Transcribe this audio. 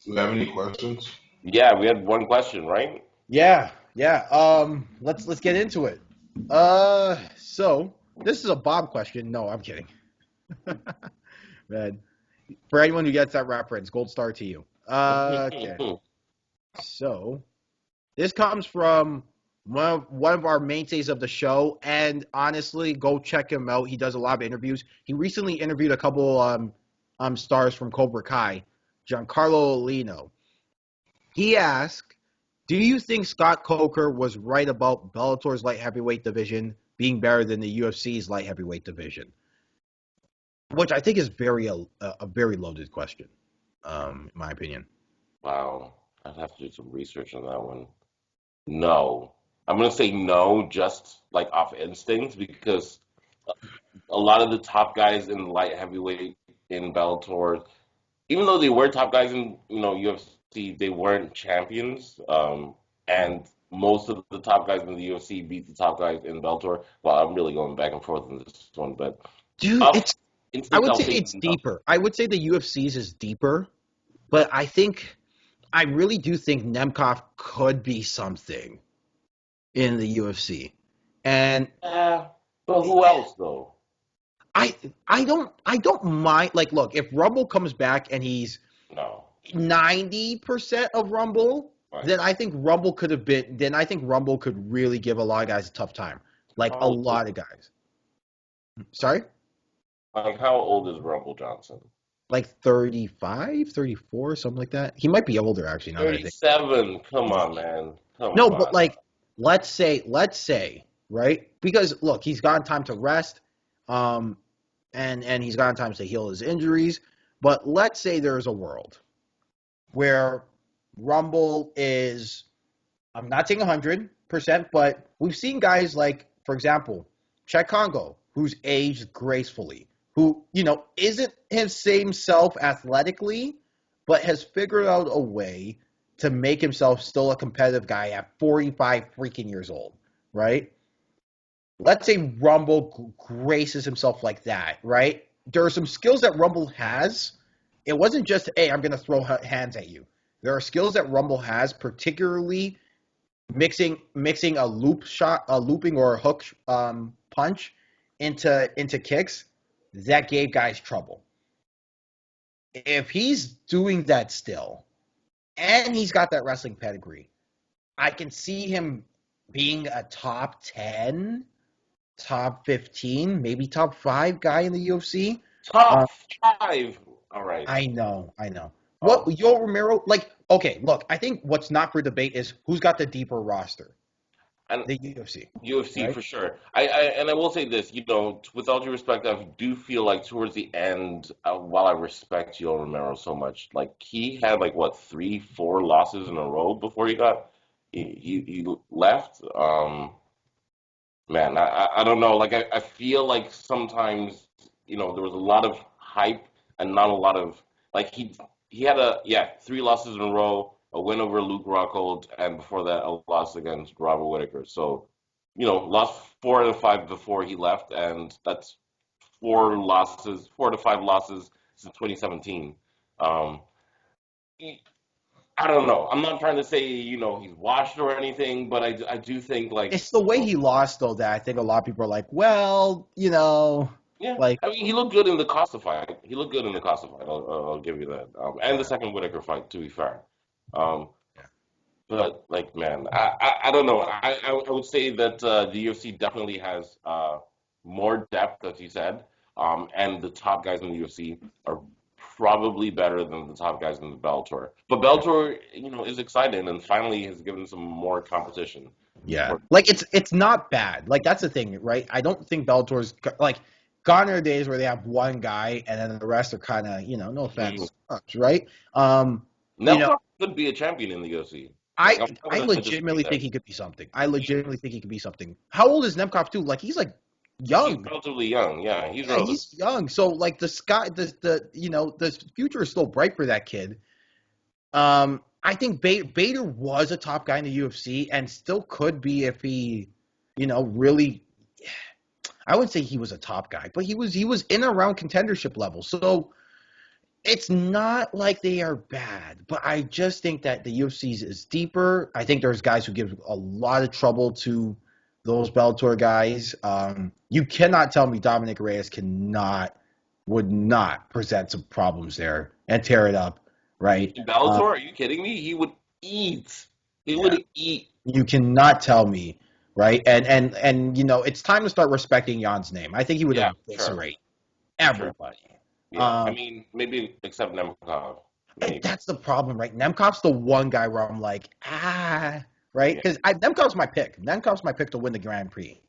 Do you have any questions? Yeah, we had one question, right? Yeah, yeah. Let's get into it. So this is a Bob question. No, I'm kidding. Man, for anyone who gets that reference, gold star to you. Okay. So this comes from one of our mainstays of the show, and honestly, go check him out. He does a lot of interviews. He recently interviewed a couple stars from Cobra Kai, Giancarlo Lino. He asked, "Do you think Scott Coker was right about Bellator's light heavyweight division being better than the UFC's light heavyweight division?" Which I think is a very loaded question, in my opinion. Wow, I'd have to do some research on that one. No. I'm gonna say no, just like off instinct, because a lot of the top guys in light heavyweight in Bellator, even though they were top guys in UFC, they weren't champions. And most of the top guys in the UFC beat the top guys in Bellator. Well, I'm really going back and forth on this one, but Dude, off I instinct, would I'll say say it's no. deeper. I would say the UFC's is deeper, but I really do think Nemkov could be something in the UFC. And But who else though? I I don't mind, like, look, if Rumble comes back and he's No. 90% of Rumble, Right. then I think Rumble could really give a lot of guys a tough time. Like How a old is, lot of guys. Sorry? like how old is Rumble Johnson? Like 35, 34, something like that. He might be older actually now that I think. 37. Come on, man. Come No, but on. like let's say, right? Because look, he's gotten time to rest, um, and he's gotten time to heal his injuries. But let's say there's a world where Rumble is, I'm not saying 100%, but we've seen guys like, for example, Chet Congo, who's aged gracefully, who, isn't his same self athletically, but has figured out a way to make himself still a competitive guy at 45 freaking years old, right? Let's say Rumble graces himself like that, right? There are some skills that Rumble has. It wasn't just, hey, I'm going to throw hands at you. There are skills that Rumble has, particularly mixing a looping or a hook punch into kicks that gave guys trouble. If he's doing that still, and he's got that wrestling pedigree, I can see him being a top 10, top 15, maybe top 5 guy in the UFC. Top Uh, five. All right. I know. What Oh, Yo Romero, like, okay, look, I think what's not for debate is who's got the deeper roster, and the UFC, UFC right? for sure. And I will say this, with all due respect, I do feel like towards the end, while I respect Yoel Romero so much, like he had like what 3, 4 losses in a row before he left. Man, I don't know. Like I feel like sometimes there was a lot of hype and not a lot of like he had 3 losses in a row, a win over Luke Rockhold, and before that a loss against Robert Whitaker. So lost 4 out of 5 before he left, and that's 4 losses, 4 to 5 losses since 2017. Um, I don't know. I'm not trying to say he's washed or anything, but I do think like It's the way he lost, though, that I think a lot of people are like, well, yeah, like, I mean, he looked good in the Costa fight. He looked good in the Costa fight. I'll give you that. And the yeah, second Whitaker fight, to be fair. Um, yeah. but like, man, I don't know. I would say that the UFC definitely has more depth, as you said. And the top guys in the UFC are probably better than the top guys in the Bellator. But Bellator, is exciting and finally has given some more competition. Yeah. For, Like, it's not bad. Like, that's the thing, right? I don't think Bellator's like gone are the days where they have one guy and then the rest are kind of, no Mhm. offense, sucks, right? You know, Nelka could be a champion in the UFC. Like, I I'm I gonna dispute legitimately that. think he could be something. I legitimately think he could be something. How old is Nemkov too? Like, he's like He's young. relatively young. Yeah, he's Yeah, relatively. he's young. So like the future is still bright for that kid. I think Bader was a top guy in the UFC and still could be if he, really. I wouldn't say he was a top guy, but he was in and around contendership level. So It's not like they are bad, but I just think that the UFC is deeper. I think there's guys who give a lot of trouble to those Bellator guys. You cannot tell me Dominic Reyes would not present some problems there and tear it up, right? In Bellator, are you kidding me? He would eat. He Yeah, would eat. you cannot tell me, right? And it's time to start respecting Jan's name. I think he would Yeah, sure, eviscerate for sure. everybody. Yeah, I Um, mean, maybe except Nemkov, And maybe. that's the problem, right? Nemkov's the one guy where I'm like, right? Yeah. Because Nemkov's my pick. Nemkov's my pick to win the Grand Prix.